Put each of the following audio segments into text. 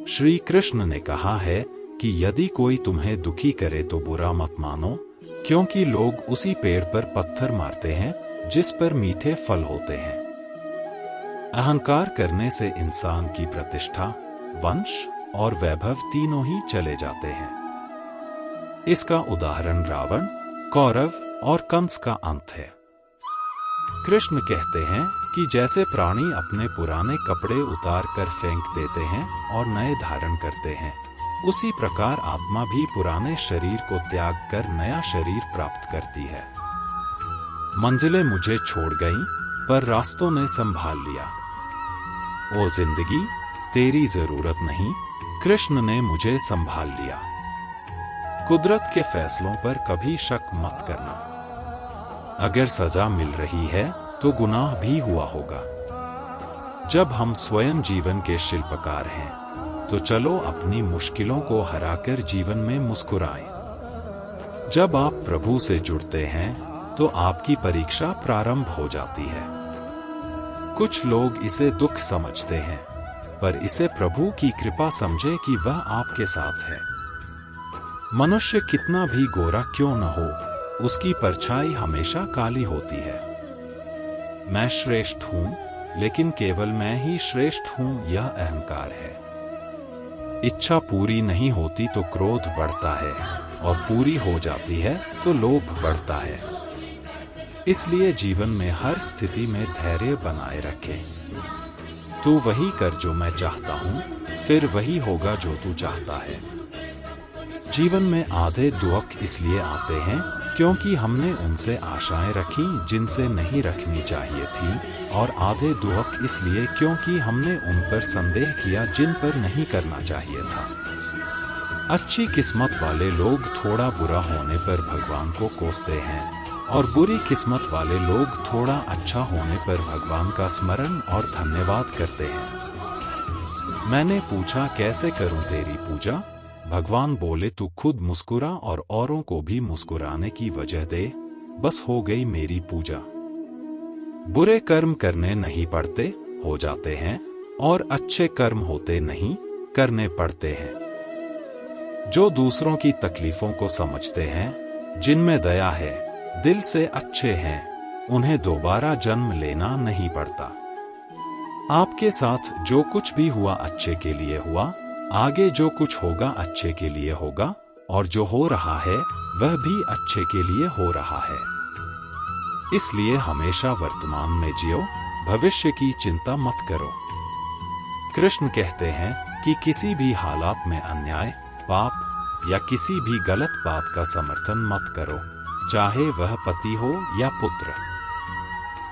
श्री कृष्ण ने कहा है कि यदि कोई तुम्हें दुखी करे तो बुरा मत मानो, क्योंकि लोग उसी पेड़ पर पत्थर मारते हैं जिस पर मीठे फल होते हैं। अहंकार करने से इंसान की प्रतिष्ठा, वंश और वैभव तीनों ही चले जाते हैं। इसका उदाहरण रावण, कौरव और कंस का अंत है। कृष्ण कहते हैं कि जैसे प्राणी अपने पुराने कपड़े उतार कर फेंक देते हैं और नए धारण करते हैं, उसी प्रकार आत्मा भी पुराने शरीर को त्याग कर नया शरीर प्राप्त करती है। मंजिलें मुझे छोड़ गईं, पर रास्तों ने संभाल लिया। ओ जिंदगी, तेरी जरूरत नहीं, कृष्ण ने मुझे संभाल लिया। कुदरत के फैसलों पर कभी शक मत करना। अगर सजा मिल रही है तो गुनाह भी हुआ होगा। जब हम स्वयं जीवन के शिल्पकार हैं, तो चलो अपनी मुश्किलों को हराकर जीवन में मुस्कुराएं। जब आप प्रभु से जुड़ते हैं तो आपकी परीक्षा प्रारंभ हो जाती है। कुछ लोग इसे दुख समझते हैं, पर इसे प्रभु की कृपा समझे कि वह आपके साथ है। मनुष्य कितना भी गोरा क्यों न हो, उसकी परछाई हमेशा काली होती है। मैं श्रेष्ठ हूं, लेकिन केवल मैं ही श्रेष्ठ हूं, यह अहंकार है। इच्छा पूरी नहीं होती तो क्रोध बढ़ता है, और पूरी हो जाती है तो लोभ बढ़ता है। इसलिए जीवन में हर स्थिति में धैर्य बनाए रखें। तू वही कर जो मैं चाहता हूं, फिर वही होगा जो तू चाहता है। जीवन में आधे दुख इसलिए आते हैं क्योंकि हमने उनसे आशाएं रखी जिनसे नहीं रखनी चाहिए थी, और आधे दुख इसलिए क्योंकि हमने उन पर संदेह किया जिन पर नहीं करना चाहिए था। अच्छी किस्मत वाले लोग थोड़ा बुरा होने पर भगवान को कोसते हैं, और बुरी किस्मत वाले लोग थोड़ा अच्छा होने पर भगवान का स्मरण और धन्यवाद करते हैं। मैंने पूछा, कैसे करूं तेरी पूजा? भगवान बोले, तू खुद मुस्कुरा और औरों को भी मुस्कुराने की वजह दे, बस हो गई मेरी पूजा। बुरे कर्म करने नहीं पड़ते, हो जाते हैं, और अच्छे कर्म होते नहीं, करने पड़ते हैं। जो दूसरों की तकलीफों को समझते हैं, जिनमें दया है, दिल से अच्छे हैं, उन्हें दोबारा जन्म लेना नहीं पड़ता। आपके साथ जो कुछ भी हुआ अच्छे के लिए हुआ, आगे जो कुछ होगा अच्छे के लिए होगा, और जो हो रहा है वह भी अच्छे के लिए हो रहा है। इसलिए हमेशा वर्तमान में जियो, भविष्य की चिंता मत करो। कृष्ण कहते हैं कि किसी भी हालात में अन्याय, पाप या किसी भी गलत बात का समर्थन मत करो, चाहे वह पति हो या पुत्र।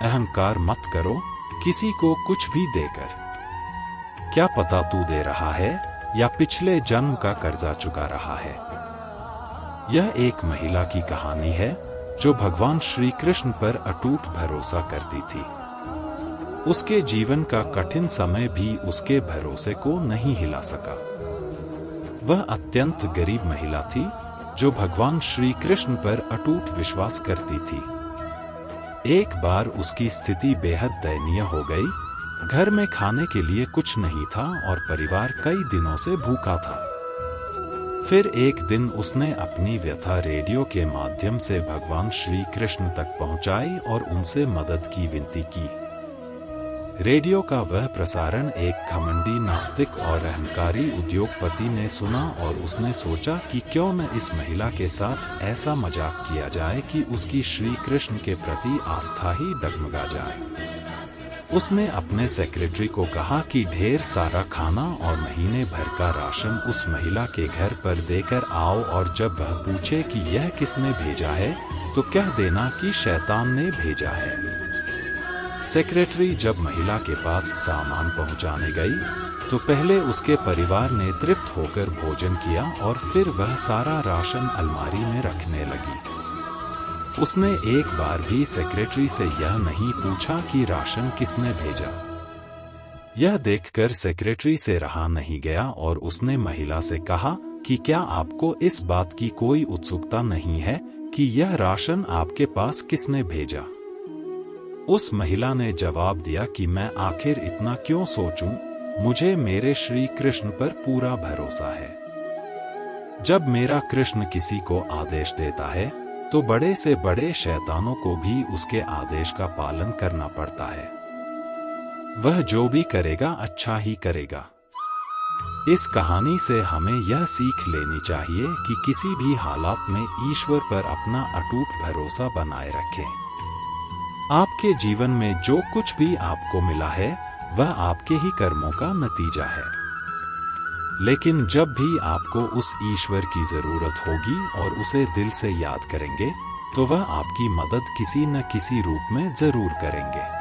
अहंकार मत करो किसी को कुछ भी देकर। क्या पता तू दे रहा है या पिछले जन्म का कर्जा चुका रहा है। यह एक महिला की कहानी है जो भगवान श्री कृष्ण पर अटूट भरोसा करती थी। उसके जीवन का कठिन समय भी उसके भरोसे को नहीं हिला सका। वह अत्यंत गरीब महिला थी जो भगवान श्री कृष्ण पर अटूट विश्वास करती थी। एक बार उसकी स्थिति बेहद दयनीय हो गई। घर में खाने के लिए कुछ नहीं था और परिवार कई दिनों से भूखा था। फिर एक दिन उसने अपनी व्यथा रेडियो के माध्यम से भगवान श्री कृष्ण तक पहुंचाई और उनसे मदद की विनती की। रेडियो का वह प्रसारण एक घमंडी, नास्तिक और अहंकारी उद्योगपति ने सुना और उसने सोचा कि क्यों न इस महिला के साथ ऐसा मजाक किया जाए कि उसकी श्री कृष्ण के प्रति आस्था ही डगमगा जाए। उसने अपने सेक्रेटरी को कहा कि ढेर सारा खाना और महीने भर का राशन उस महिला के घर पर देकर आओ, और जब वह पूछे कि यह किसने भेजा है तो कह देना कि शैतान ने भेजा है। सेक्रेटरी जब महिला के पास सामान पहुंचाने गई तो पहले उसके परिवार ने तृप्त होकर भोजन किया और फिर वह सारा राशन अलमारी में रखने लगी। उसने एक बार भी सेक्रेटरी से यह नहीं पूछा कि राशन किसने भेजा। यह देखकर सेक्रेटरी से रहा नहीं गया और उसने महिला से कहा कि क्या आपको इस बात की कोई उत्सुकता नहीं है कि यह राशन आपके पास किसने भेजा? उस महिला ने जवाब दिया कि मैं आखिर इतना क्यों सोचूं, मुझे मेरे श्री कृष्ण पर पूरा भरोसा है। जब मेरा कृष्ण किसी को आदेश देता है तो बड़े से बड़े शैतानों को भी उसके आदेश का पालन करना पड़ता है। वह जो भी करेगा अच्छा ही करेगा। इस कहानी से हमें यह सीख लेनी चाहिए कि किसी भी हालात में ईश्वर पर अपना अटूट भरोसा बनाए रखें। आपके जीवन में जो कुछ भी आपको मिला है वह आपके ही कर्मों का नतीजा है। लेकिन जब भी आपको उस ईश्वर की जरूरत होगी और उसे दिल से याद करेंगे तो वह आपकी मदद किसी न किसी रूप में जरूर करेंगे।